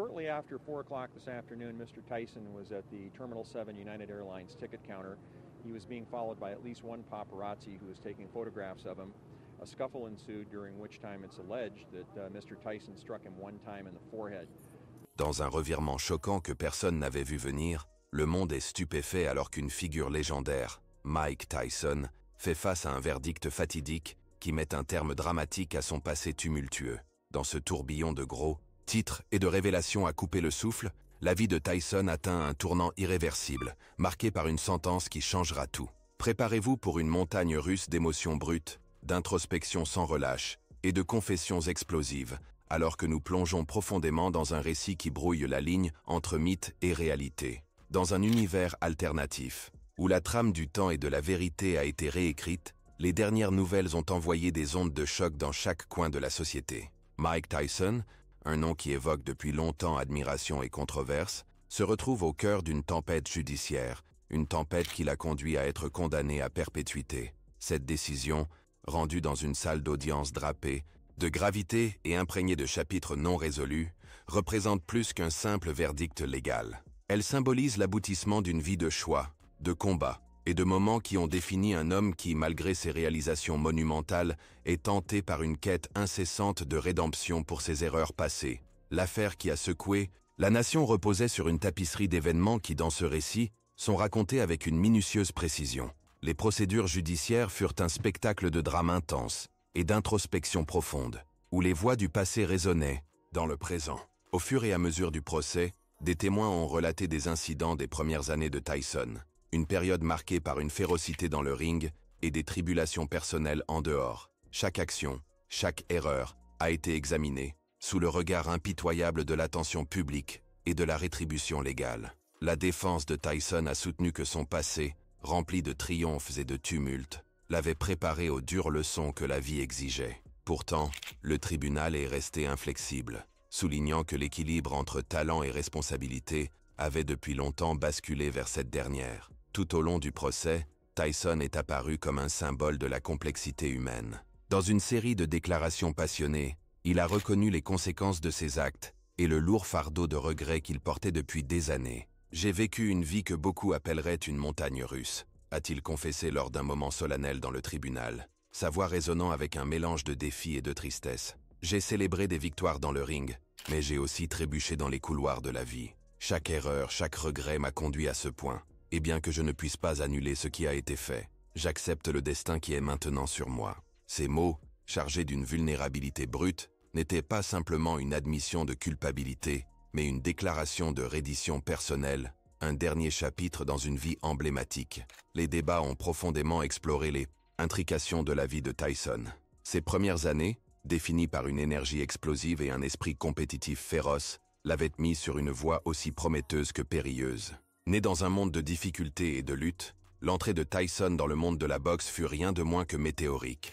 Shortly after 4 o'clock this afternoon, Mr. Tyson was at the Terminal 7 United Airlines ticket counter. He was being followed by at least one paparazzi who was taking photographs of him. A scuffle ensued, during which time it's alleged that Mr. Tyson struck him one time in the forehead. Dans un revirement choquant que personne n'avait vu venir, le monde est stupéfait alors qu'une figure légendaire, Mike Tyson, fait face à un verdict fatidique qui met un terme dramatique à son passé tumultueux. Dans ce tourbillon de gros titres et de révélations à couper le souffle, la vie de Tyson atteint un tournant irréversible, marqué par une sentence qui changera tout. Préparez-vous pour une montagne russe d'émotions brutes, d'introspection sans relâche et de confessions explosives, alors que nous plongeons profondément dans un récit qui brouille la ligne entre mythe et réalité. Dans un univers alternatif, où la trame du temps et de la vérité a été réécrite, les dernières nouvelles ont envoyé des ondes de choc dans chaque coin de la société. Mike Tyson, un nom qui évoque depuis longtemps admiration et controverse, se retrouve au cœur d'une tempête judiciaire, une tempête qui l'a conduit à être condamné à perpétuité. Cette décision, rendue dans une salle d'audience drapée, de gravité et imprégnée de chapitres non résolus, représente plus qu'un simple verdict légal. Elle symbolise l'aboutissement d'une vie de choix, de combat et de moments qui ont défini un homme qui, malgré ses réalisations monumentales, est tenté par une quête incessante de rédemption pour ses erreurs passées. L'affaire qui a secoué, la nation reposait sur une tapisserie d'événements qui, dans ce récit, sont racontés avec une minutieuse précision. Les procédures judiciaires furent un spectacle de drame intense et d'introspection profonde, où les voix du passé résonnaient dans le présent. Au fur et à mesure du procès, des témoins ont relaté des incidents des premières années de Tyson, une période marquée par une férocité dans le ring et des tribulations personnelles en dehors. Chaque action, chaque erreur a été examinée, sous le regard impitoyable de l'attention publique et de la rétribution légale. La défense de Tyson a soutenu que son passé, rempli de triomphes et de tumultes, l'avait préparé aux dures leçons que la vie exigeait. Pourtant, le tribunal est resté inflexible, soulignant que l'équilibre entre talent et responsabilité avait depuis longtemps basculé vers cette dernière. Tout au long du procès, Tyson est apparu comme un symbole de la complexité humaine. Dans une série de déclarations passionnées, il a reconnu les conséquences de ses actes et le lourd fardeau de regrets qu'il portait depuis des années. « J'ai vécu une vie que beaucoup appelleraient une montagne russe », a-t-il confessé lors d'un moment solennel dans le tribunal, sa voix résonnant avec un mélange de défi et de tristesse. « J'ai célébré des victoires dans le ring, mais j'ai aussi trébuché dans les couloirs de la vie. Chaque erreur, chaque regret m'a conduit à ce point. Et bien que je ne puisse pas annuler ce qui a été fait, j'accepte le destin qui est maintenant sur moi. » Ces mots, chargés d'une vulnérabilité brute, n'étaient pas simplement une admission de culpabilité, mais une déclaration de reddition personnelle, un dernier chapitre dans une vie emblématique. Les débats ont profondément exploré les intrications de la vie de Tyson. Ses premières années, définies par une énergie explosive et un esprit compétitif féroce, l'avaient mis sur une voie aussi prometteuse que périlleuse. Né dans un monde de difficultés et de luttes, l'entrée de Tyson dans le monde de la boxe fut rien de moins que météorique.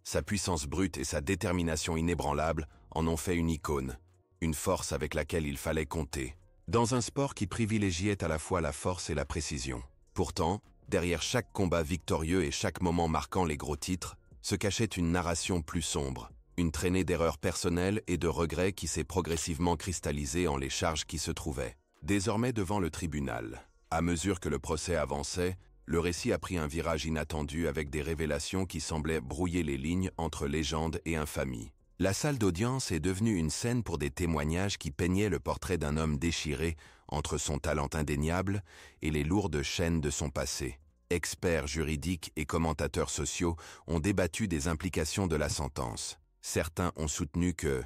Sa puissance brute et sa détermination inébranlable en ont fait une icône, une force avec laquelle il fallait compter, dans un sport qui privilégiait à la fois la force et la précision. Pourtant, derrière chaque combat victorieux et chaque moment marquant les gros titres, se cachait une narration plus sombre, une traînée d'erreurs personnelles et de regrets qui s'est progressivement cristallisée en les charges qui se trouvaient. Désormais devant le tribunal, à mesure que le procès avançait, le récit a pris un virage inattendu avec des révélations qui semblaient brouiller les lignes entre légende et infamie. La salle d'audience est devenue une scène pour des témoignages qui peignaient le portrait d'un homme déchiré entre son talent indéniable et les lourdes chaînes de son passé. Experts juridiques et commentateurs sociaux ont débattu des implications de la sentence. Certains ont soutenu que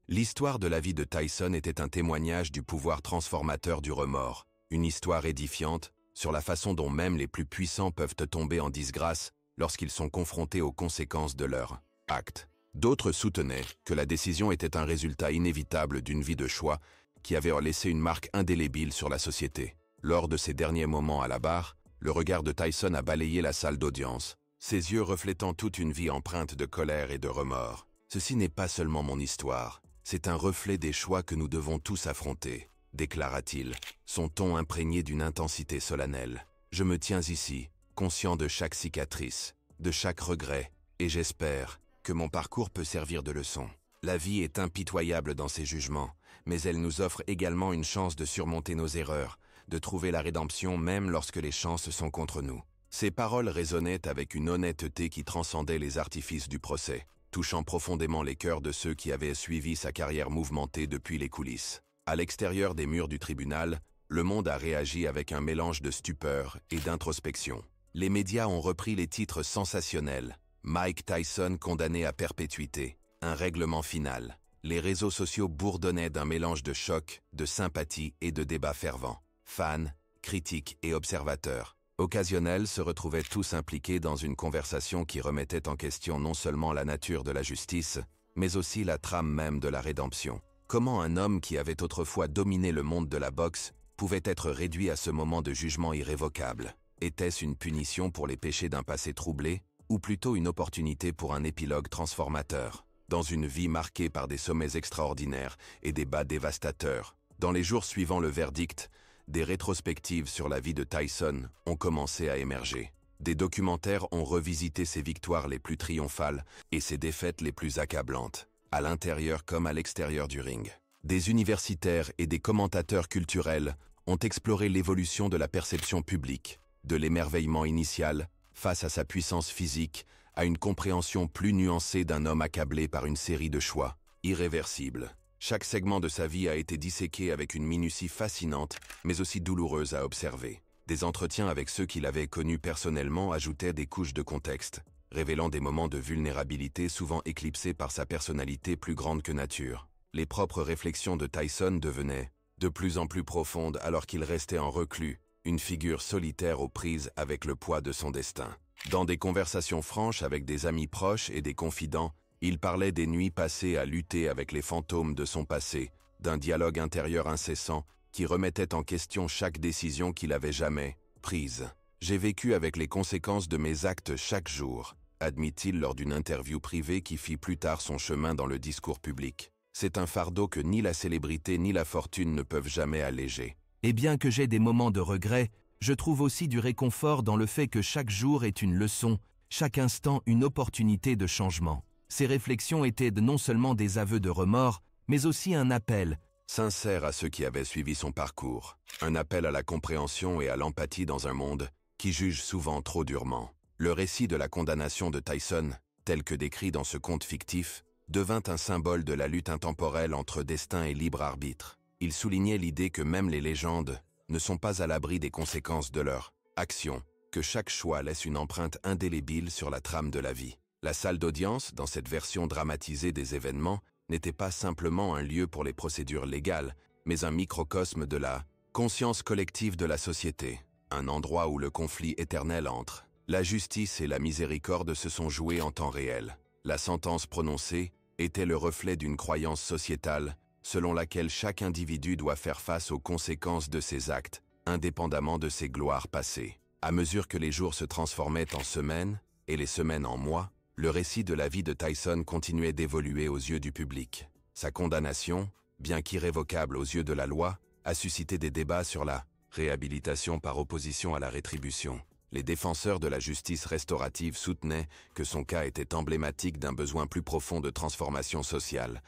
l'histoire de la vie de Tyson était un témoignage du pouvoir transformateur du remords, une histoire édifiante sur la façon dont même les plus puissants peuvent tomber en disgrâce lorsqu'ils sont confrontés aux conséquences de leurs actes. D'autres soutenaient que la décision était un résultat inévitable d'une vie de choix qui avait laissé une marque indélébile sur la société. Lors de ses derniers moments à la barre, le regard de Tyson a balayé la salle d'audience, ses yeux reflétant toute une vie empreinte de colère et de remords. « Ceci n'est pas seulement mon histoire, c'est un reflet des choix que nous devons tous affronter », déclara-t-il, son ton imprégné d'une intensité solennelle. « Je me tiens ici, conscient de chaque cicatrice, de chaque regret, et j'espère que mon parcours peut servir de leçon. La vie est impitoyable dans ses jugements, mais elle nous offre également une chance de surmonter nos erreurs, de trouver la rédemption même lorsque les chances sont contre nous. Ces paroles résonnaient avec une honnêteté qui transcendait les artifices du procès, touchant profondément les cœurs de ceux qui avaient suivi sa carrière mouvementée depuis les coulisses. À l'extérieur des murs du tribunal, le monde a réagi avec un mélange de stupeur et d'introspection. Les médias ont repris les titres sensationnels. Mike Tyson condamné à perpétuité, un règlement final. Les réseaux sociaux bourdonnaient d'un mélange de choc, de sympathie et de débats fervents. Fans, critiques et observateurs occasionnels se retrouvaient tous impliqués dans une conversation qui remettait en question non seulement la nature de la justice, mais aussi la trame même de la rédemption. Comment un homme qui avait autrefois dominé le monde de la boxe pouvait être réduit à ce moment de jugement irrévocable? Était-ce une punition pour les péchés d'un passé troublé, ou plutôt une opportunité pour un épilogue transformateur? Dans une vie marquée par des sommets extraordinaires et des bas dévastateurs, dans les jours suivant le verdict, des rétrospectives sur la vie de Tyson ont commencé à émerger. Des documentaires ont revisité ses victoires les plus triomphales et ses défaites les plus accablantes, à l'intérieur comme à l'extérieur du ring. Des universitaires et des commentateurs culturels ont exploré l'évolution de la perception publique, de l'émerveillement initial face à sa puissance physique à une compréhension plus nuancée d'un homme accablé par une série de choix irréversibles. Chaque segment de sa vie a été disséqué avec une minutie fascinante, mais aussi douloureuse à observer. Des entretiens avec ceux qui l'avaient connu personnellement ajoutaient des couches de contexte, révélant des moments de vulnérabilité souvent éclipsés par sa personnalité plus grande que nature. Les propres réflexions de Tyson devenaient de plus en plus profondes alors qu'il restait en reclus, une figure solitaire aux prises avec le poids de son destin. Dans des conversations franches avec des amis proches et des confidents, il parlait des nuits passées à lutter avec les fantômes de son passé, d'un dialogue intérieur incessant qui remettait en question chaque décision qu'il avait jamais prise. « J'ai vécu avec les conséquences de mes actes chaque jour », admit-il lors d'une interview privée qui fit plus tard son chemin dans le discours public. C'est un fardeau que ni la célébrité ni la fortune ne peuvent jamais alléger. Et bien que j'ai des moments de regret, je trouve aussi du réconfort dans le fait que chaque jour est une leçon, chaque instant une opportunité de changement. Ces réflexions étaient non seulement des aveux de remords, mais aussi un appel sincère à ceux qui avaient suivi son parcours. Un appel à la compréhension et à l'empathie dans un monde qui juge souvent trop durement. Le récit de la condamnation de Tyson, tel que décrit dans ce conte fictif, devint un symbole de la lutte intemporelle entre destin et libre arbitre. Il soulignait l'idée que même les légendes ne sont pas à l'abri des conséquences de leurs actions, que chaque choix laisse une empreinte indélébile sur la trame de la vie. La salle d'audience, dans cette version dramatisée des événements, n'était pas simplement un lieu pour les procédures légales, mais un microcosme de la conscience collective de la société, un endroit où le conflit éternel entre la justice et la miséricorde se sont joués en temps réel. La sentence prononcée était le reflet d'une croyance sociétale selon laquelle chaque individu doit faire face aux conséquences de ses actes, indépendamment de ses gloires passées. À mesure que les jours se transformaient en semaines et les semaines en mois, le récit de la vie de Tyson continuait d'évoluer aux yeux du public. Sa condamnation, bien qu'irrévocable aux yeux de la loi, a suscité des débats sur la réhabilitation par opposition à la rétribution. Les défenseurs de la justice restaurative soutenaient que son cas était emblématique d'un besoin plus profond de transformation sociale,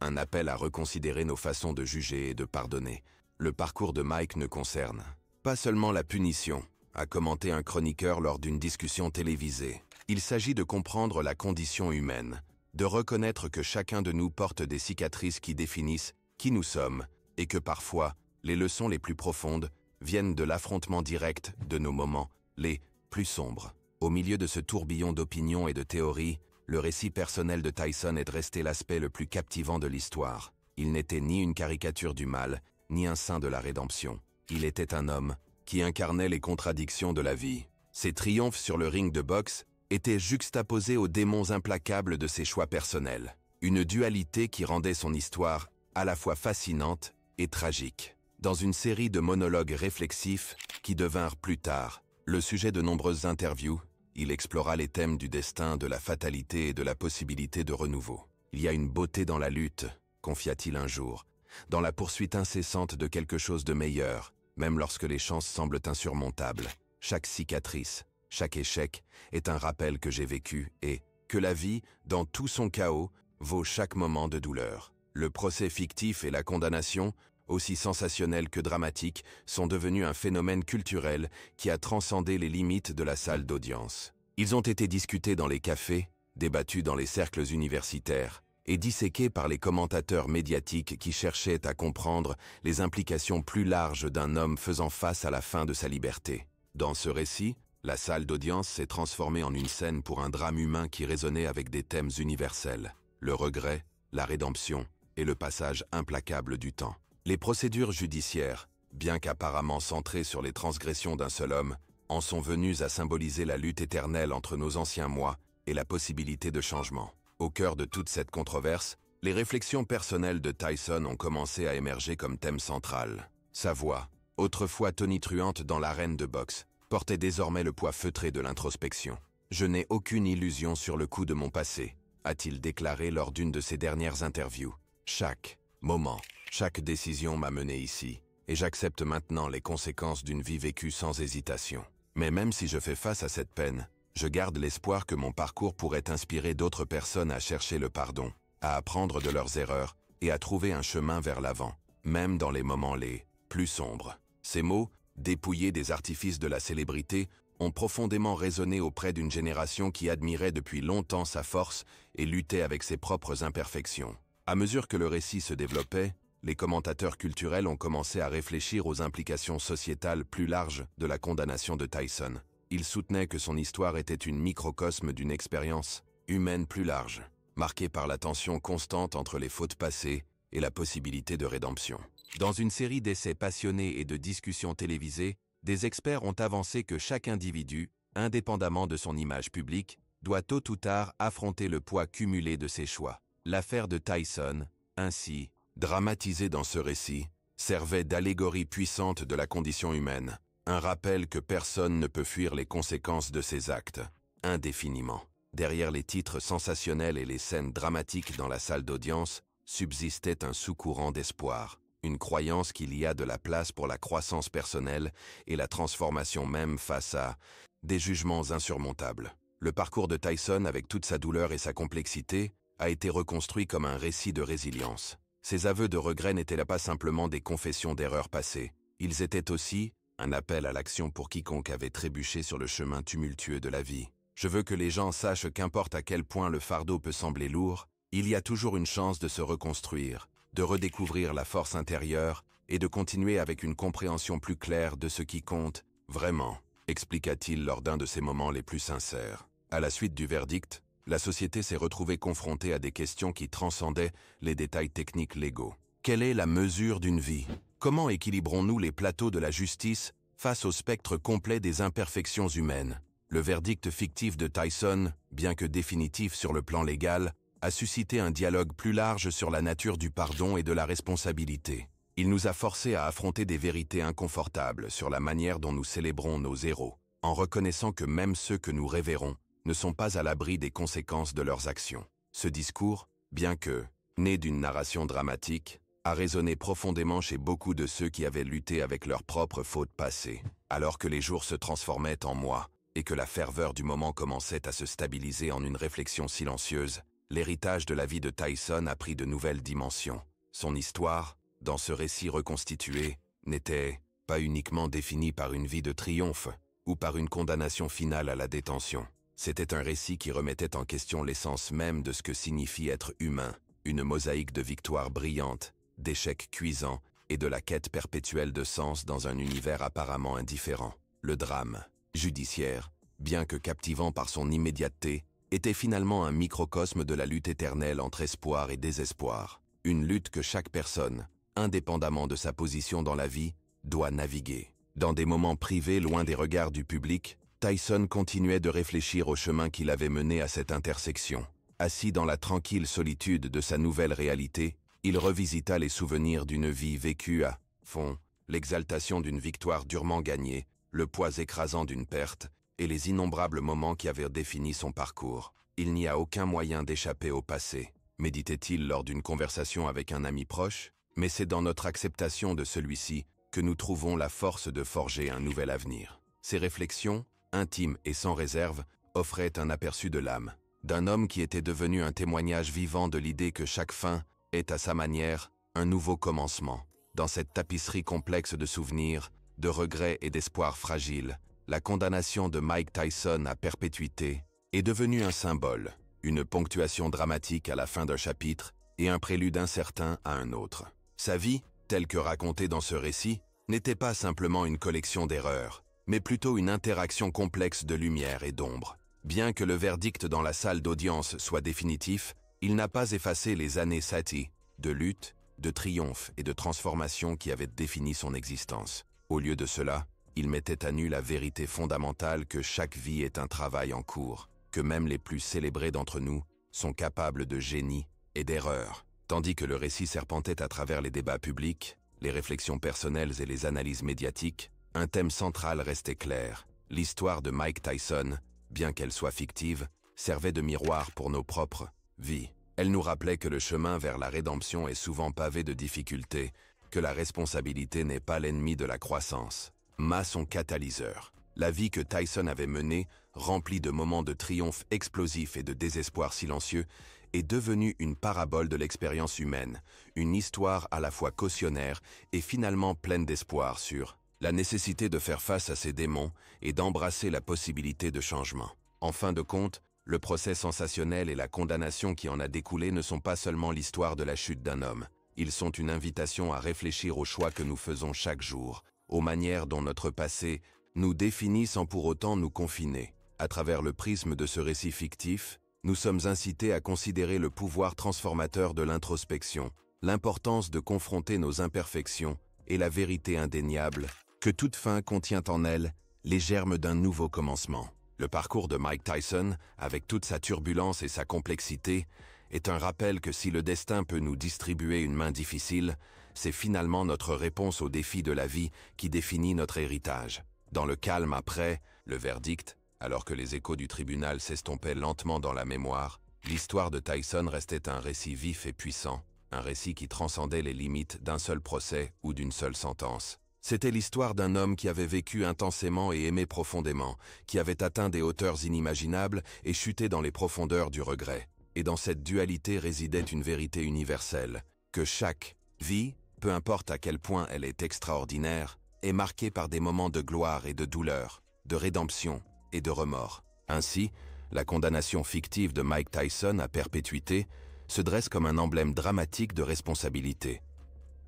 un appel à reconsidérer nos façons de juger et de pardonner. Le parcours de Mike ne concerne pas seulement la punition, a commenté un chroniqueur lors d'une discussion télévisée. Il s'agit de comprendre la condition humaine, de reconnaître que chacun de nous porte des cicatrices qui définissent qui nous sommes, et que parfois, les leçons les plus profondes viennent de l'affrontement direct de nos moments les plus sombres. Au milieu de ce tourbillon d'opinions et de théories, le récit personnel de Tyson est resté l'aspect le plus captivant de l'histoire. Il n'était ni une caricature du mal, ni un saint de la rédemption. Il était un homme qui incarnait les contradictions de la vie. Ses triomphes sur le ring de boxe étaient juxtaposés aux démons implacables de ses choix personnels. Une dualité qui rendait son histoire à la fois fascinante et tragique. Dans une série de monologues réflexifs qui devinrent plus tard le sujet de nombreuses interviews, il explora les thèmes du destin, de la fatalité et de la possibilité de renouveau. Il y a une beauté dans la lutte, confia-t-il un jour, dans la poursuite incessante de quelque chose de meilleur, même lorsque les chances semblent insurmontables. Chaque cicatrice, chaque échec est un rappel que j'ai vécu et que la vie, dans tout son chaos, vaut chaque moment de douleur. Le procès fictif et la condamnation, aussi sensationnels que dramatiques, sont devenus un phénomène culturel qui a transcendé les limites de la salle d'audience. Ils ont été discutés dans les cafés, débattus dans les cercles universitaires, et disséqués par les commentateurs médiatiques qui cherchaient à comprendre les implications plus larges d'un homme faisant face à la fin de sa liberté. Dans ce récit, la salle d'audience s'est transformée en une scène pour un drame humain qui résonnait avec des thèmes universels, le regret, la rédemption et le passage implacable du temps. Les procédures judiciaires, bien qu'apparemment centrées sur les transgressions d'un seul homme, en sont venues à symboliser la lutte éternelle entre nos anciens moi et la possibilité de changement. Au cœur de toute cette controverse, les réflexions personnelles de Tyson ont commencé à émerger comme thème central. Sa voix, autrefois tonitruante dans l'arène de boxe, portait désormais le poids feutré de l'introspection. « Je n'ai aucune illusion sur le coup de mon passé », a-t-il déclaré lors d'une de ses dernières interviews. « Chaque moment, chaque décision m'a mené ici, et j'accepte maintenant les conséquences d'une vie vécue sans hésitation. Mais même si je fais face à cette peine, je garde l'espoir que mon parcours pourrait inspirer d'autres personnes à chercher le pardon, à apprendre de leurs erreurs et à trouver un chemin vers l'avant, même dans les moments les plus sombres. » Ces mots, dépouillés des artifices de la célébrité, ont profondément résonné auprès d'une génération qui admirait depuis longtemps sa force et luttait avec ses propres imperfections. À mesure que le récit se développait, les commentateurs culturels ont commencé à réfléchir aux implications sociétales plus larges de la condamnation de Tyson. Ils soutenaient que son histoire était une microcosme d'une expérience humaine plus large, marquée par la tension constante entre les fautes passées et la possibilité de rédemption. Dans une série d'essais passionnés et de discussions télévisées, des experts ont avancé que chaque individu, indépendamment de son image publique, doit tôt ou tard affronter le poids cumulé de ses choix. L'affaire de Tyson, ainsi dramatisée dans ce récit, servait d'allégorie puissante de la condition humaine, un rappel que personne ne peut fuir les conséquences de ses actes, indéfiniment. Derrière les titres sensationnels et les scènes dramatiques dans la salle d'audience, subsistait un sous-courant d'espoir, une croyance qu'il y a de la place pour la croissance personnelle et la transformation même face à des jugements insurmontables. Le parcours de Tyson, avec toute sa douleur et sa complexité, a été reconstruit comme un récit de résilience. Ses aveux de regret n'étaient pas simplement des confessions d'erreurs passées, ils étaient aussi un appel à l'action pour quiconque avait trébuché sur le chemin tumultueux de la vie. Je veux que les gens sachent qu'importe à quel point le fardeau peut sembler lourd, il y a toujours une chance de se reconstruire, de redécouvrir la force intérieure et de continuer avec une compréhension plus claire de ce qui compte vraiment, expliqua-t-il lors d'un de ses moments les plus sincères. À la suite du verdict, la société s'est retrouvée confrontée à des questions qui transcendaient les détails techniques légaux. Quelle est la mesure d'une vie ? Comment équilibrons-nous les plateaux de la justice face au spectre complet des imperfections humaines ? Le verdict fictif de Tyson, bien que définitif sur le plan légal, a suscité un dialogue plus large sur la nature du pardon et de la responsabilité. Il nous a forcés à affronter des vérités inconfortables sur la manière dont nous célébrons nos héros, en reconnaissant que même ceux que nous révérons ne sont pas à l'abri des conséquences de leurs actions. Ce discours, bien que né d'une narration dramatique, a résonné profondément chez beaucoup de ceux qui avaient lutté avec leurs propres fautes passées, alors que les jours se transformaient en mois et que la ferveur du moment commençait à se stabiliser en une réflexion silencieuse. L'héritage de la vie de Tyson a pris de nouvelles dimensions. Son histoire, dans ce récit reconstitué, n'était pas uniquement définie par une vie de triomphe ou par une condamnation finale à la détention. C'était un récit qui remettait en question l'essence même de ce que signifie être humain, une mosaïque de victoires brillantes, d'échecs cuisants et de la quête perpétuelle de sens dans un univers apparemment indifférent. Le drame judiciaire, bien que captivant par son immédiateté, était finalement un microcosme de la lutte éternelle entre espoir et désespoir. Une lutte que chaque personne, indépendamment de sa position dans la vie, doit naviguer. Dans des moments privés loin des regards du public, Tyson continuait de réfléchir au chemin qu'il avait mené à cette intersection. Assis dans la tranquille solitude de sa nouvelle réalité, il revisita les souvenirs d'une vie vécue à fond, l'exaltation d'une victoire durement gagnée, le poids écrasant d'une perte, et les innombrables moments qui avaient défini son parcours. Il n'y a aucun moyen d'échapper au passé, méditait-il lors d'une conversation avec un ami proche, mais c'est dans notre acceptation de celui-ci que nous trouvons la force de forger un nouvel avenir. Ces réflexions, intimes et sans réserve, offraient un aperçu de l'âme, d'un homme qui était devenu un témoignage vivant de l'idée que chaque fin est à sa manière un nouveau commencement. Dans cette tapisserie complexe de souvenirs, de regrets et d'espoirs fragiles, la condamnation de Mike Tyson à perpétuité est devenue un symbole, une ponctuation dramatique à la fin d'un chapitre et un prélude incertain à un autre. Sa vie, telle que racontée dans ce récit, n'était pas simplement une collection d'erreurs, mais plutôt une interaction complexe de lumière et d'ombre. Bien que le verdict dans la salle d'audience soit définitif, il n'a pas effacé les années Satie, de lutte, de triomphe et de transformation qui avaient défini son existence. Au lieu de cela, il mettait à nu la vérité fondamentale que chaque vie est un travail en cours, que même les plus célébrés d'entre nous sont capables de génie et d'erreur. Tandis que le récit serpentait à travers les débats publics, les réflexions personnelles et les analyses médiatiques, un thème central restait clair. L'histoire de Mike Tyson, bien qu'elle soit fictive, servait de miroir pour nos propres vies. Elle nous rappelait que le chemin vers la rédemption est souvent pavé de difficultés, que la responsabilité n'est pas l'ennemi de la croissance, mais son catalyseur. La vie que Tyson avait menée, remplie de moments de triomphe explosifs et de désespoir silencieux, est devenue une parabole de l'expérience humaine, une histoire à la fois cautionnaire et finalement pleine d'espoir sur la nécessité de faire face à ses démons et d'embrasser la possibilité de changement. En fin de compte, le procès sensationnel et la condamnation qui en a découlé ne sont pas seulement l'histoire de la chute d'un homme. Ils sont une invitation à réfléchir aux choix que nous faisons chaque jour, aux manières dont notre passé nous définit sans pour autant nous confiner. À travers le prisme de ce récit fictif, nous sommes incités à considérer le pouvoir transformateur de l'introspection, l'importance de confronter nos imperfections et la vérité indéniable que toute fin contient en elle les germes d'un nouveau commencement. Le parcours de Mike Tyson, avec toute sa turbulence et sa complexité, est un rappel que si le destin peut nous distribuer une main difficile, c'est finalement notre réponse aux défis de la vie qui définit notre héritage. Dans le calme après le verdict, alors que les échos du tribunal s'estompaient lentement dans la mémoire, l'histoire de Tyson restait un récit vif et puissant, un récit qui transcendait les limites d'un seul procès ou d'une seule sentence. C'était l'histoire d'un homme qui avait vécu intensément et aimé profondément, qui avait atteint des hauteurs inimaginables et chuté dans les profondeurs du regret. Et dans cette dualité résidait une vérité universelle, que chaque vie, peu importe à quel point elle est extraordinaire, est marquée par des moments de gloire et de douleur, de rédemption et de remords. Ainsi, la condamnation fictive de Mike Tyson à perpétuité se dresse comme un emblème dramatique de responsabilité.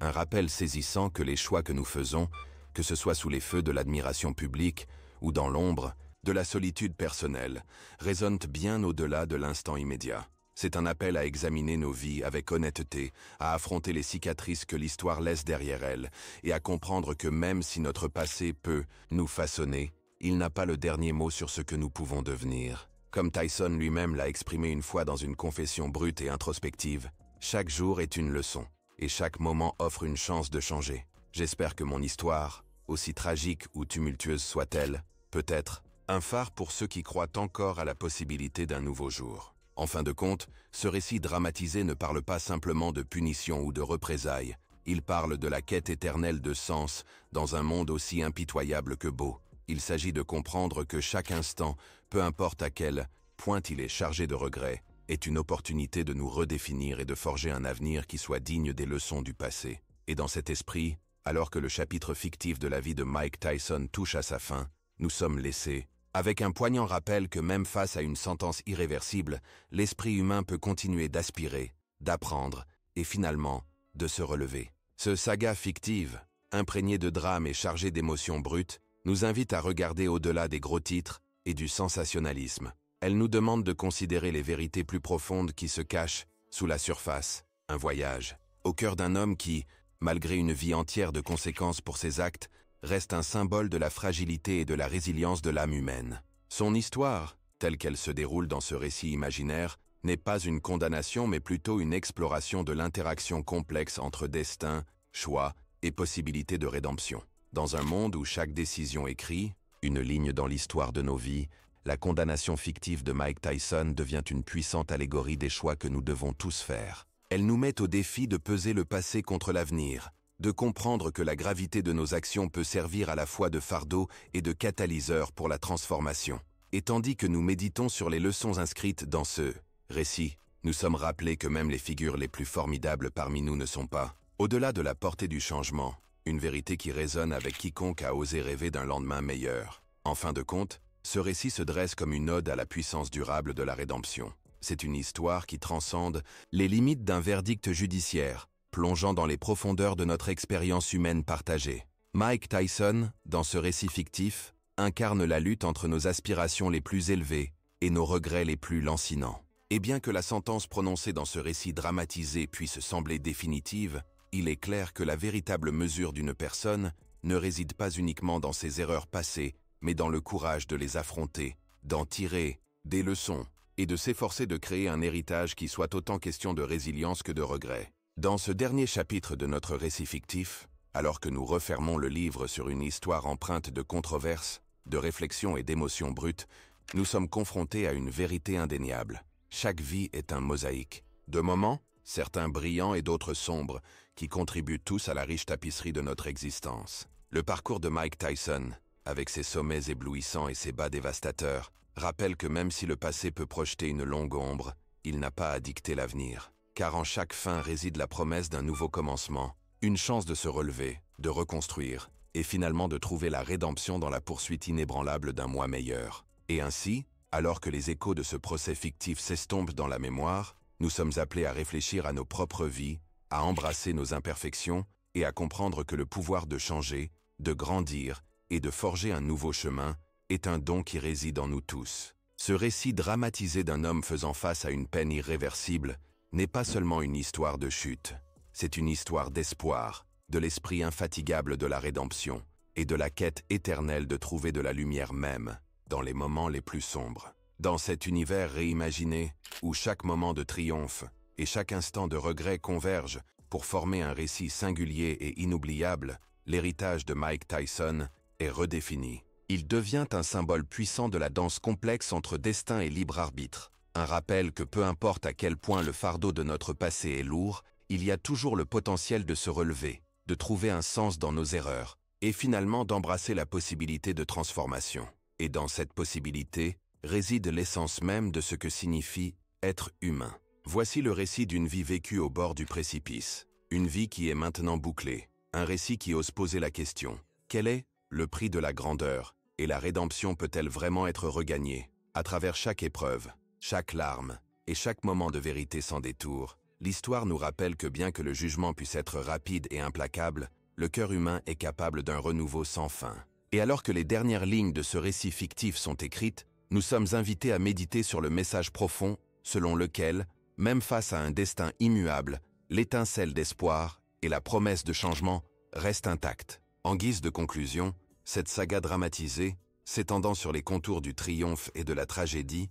Un rappel saisissant que les choix que nous faisons, que ce soit sous les feux de l'admiration publique ou dans l'ombre de la solitude personnelle, résonnent bien au-delà de l'instant immédiat. C'est un appel à examiner nos vies avec honnêteté, à affronter les cicatrices que l'histoire laisse derrière elle et à comprendre que même si notre passé peut nous façonner, il n'a pas le dernier mot sur ce que nous pouvons devenir. Comme Tyson lui-même l'a exprimé une fois dans une confession brute et introspective, chaque jour est une leçon. Et chaque moment offre une chance de changer. J'espère que mon histoire, aussi tragique ou tumultueuse soit-elle, peut être un phare pour ceux qui croient encore à la possibilité d'un nouveau jour. En fin de compte, ce récit dramatisé ne parle pas simplement de punition ou de représailles, il parle de la quête éternelle de sens dans un monde aussi impitoyable que beau. Il s'agit de comprendre que chaque instant, peu importe à quel point il est chargé de regrets, est une opportunité de nous redéfinir et de forger un avenir qui soit digne des leçons du passé. Et dans cet esprit, alors que le chapitre fictif de la vie de Mike Tyson touche à sa fin, nous sommes laissés, avec un poignant rappel que même face à une sentence irréversible, l'esprit humain peut continuer d'aspirer, d'apprendre et finalement de se relever. Ce saga fictive, imprégné de drame et chargé d'émotions brutes, nous invite à regarder au-delà des gros titres et du sensationnalisme. Elle nous demande de considérer les vérités plus profondes qui se cachent sous la surface. Un voyage, au cœur d'un homme qui, malgré une vie entière de conséquences pour ses actes, reste un symbole de la fragilité et de la résilience de l'âme humaine. Son histoire, telle qu'elle se déroule dans ce récit imaginaire, n'est pas une condamnation mais plutôt une exploration de l'interaction complexe entre destin, choix et possibilité de rédemption. Dans un monde où chaque décision écrit, une ligne dans l'histoire de nos vies, la condamnation fictive de Mike Tyson devient une puissante allégorie des choix que nous devons tous faire. Elle nous met au défi de peser le passé contre l'avenir, de comprendre que la gravité de nos actions peut servir à la fois de fardeau et de catalyseur pour la transformation. Et tandis que nous méditons sur les leçons inscrites dans ce récit, nous sommes rappelés que même les figures les plus formidables parmi nous ne sont pas, au-delà de la portée du changement, une vérité qui résonne avec quiconque a osé rêver d'un lendemain meilleur. En fin de compte, ce récit se dresse comme une ode à la puissance durable de la rédemption. C'est une histoire qui transcende les limites d'un verdict judiciaire, plongeant dans les profondeurs de notre expérience humaine partagée. Mike Tyson, dans ce récit fictif, incarne la lutte entre nos aspirations les plus élevées et nos regrets les plus lancinants. Et bien que la sentence prononcée dans ce récit dramatisé puisse sembler définitive, il est clair que la véritable mesure d'une personne ne réside pas uniquement dans ses erreurs passées, mais dans le courage de les affronter, d'en tirer des leçons et de s'efforcer de créer un héritage qui soit autant question de résilience que de regret. Dans ce dernier chapitre de notre récit fictif, alors que nous refermons le livre sur une histoire empreinte de controverses, de réflexions et d'émotions brutes, nous sommes confrontés à une vérité indéniable. Chaque vie est un mosaïque. De moments, certains brillants et d'autres sombres, qui contribuent tous à la riche tapisserie de notre existence. Le parcours de Mike Tyson, avec ses sommets éblouissants et ses bas dévastateurs, rappelle que même si le passé peut projeter une longue ombre, il n'a pas à dicter l'avenir. Car en chaque fin réside la promesse d'un nouveau commencement, une chance de se relever, de reconstruire, et finalement de trouver la rédemption dans la poursuite inébranlable d'un moi meilleur. Et ainsi, alors que les échos de ce procès fictif s'estompent dans la mémoire, nous sommes appelés à réfléchir à nos propres vies, à embrasser nos imperfections et à comprendre que le pouvoir de changer, de grandir et de forger un nouveau chemin est un don qui réside en nous tous. Ce récit dramatisé d'un homme faisant face à une peine irréversible n'est pas seulement une histoire de chute, c'est une histoire d'espoir, de l'esprit infatigable de la rédemption et de la quête éternelle de trouver de la lumière même dans les moments les plus sombres. Dans cet univers réimaginé, où chaque moment de triomphe et chaque instant de regret convergent pour former un récit singulier et inoubliable, l'héritage de Mike Tyson est redéfini. Il devient un symbole puissant de la danse complexe entre destin et libre arbitre. Un rappel que peu importe à quel point le fardeau de notre passé est lourd, il y a toujours le potentiel de se relever, de trouver un sens dans nos erreurs, et finalement d'embrasser la possibilité de transformation. Et dans cette possibilité réside l'essence même de ce que signifie être humain. Voici le récit d'une vie vécue au bord du précipice. Une vie qui est maintenant bouclée. Un récit qui ose poser la question. Quel est le prix de la grandeur? Et la rédemption peut-elle vraiment être regagnée? À travers chaque épreuve, chaque larme et chaque moment de vérité sans détour, l'histoire nous rappelle que bien que le jugement puisse être rapide et implacable, le cœur humain est capable d'un renouveau sans fin. Et alors que les dernières lignes de ce récit fictif sont écrites, nous sommes invités à méditer sur le message profond selon lequel, même face à un destin immuable, l'étincelle d'espoir et la promesse de changement restent intactes. En guise de conclusion, cette saga dramatisée, s'étendant sur les contours du triomphe et de la tragédie,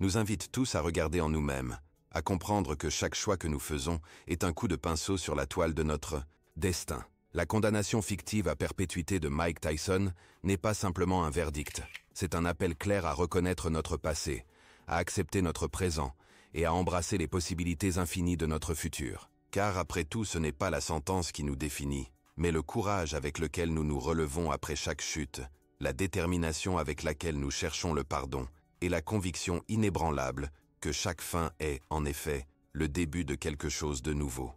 nous invite tous à regarder en nous-mêmes, à comprendre que chaque choix que nous faisons est un coup de pinceau sur la toile de notre destin. La condamnation fictive à perpétuité de Mike Tyson n'est pas simplement un verdict, c'est un appel clair à reconnaître notre passé, à accepter notre présent et à embrasser les possibilités infinies de notre futur. Car après tout, ce n'est pas la sentence qui nous définit, mais le courage avec lequel nous nous relevons après chaque chute, la détermination avec laquelle nous cherchons le pardon et la conviction inébranlable que chaque fin est, en effet, le début de quelque chose de nouveau.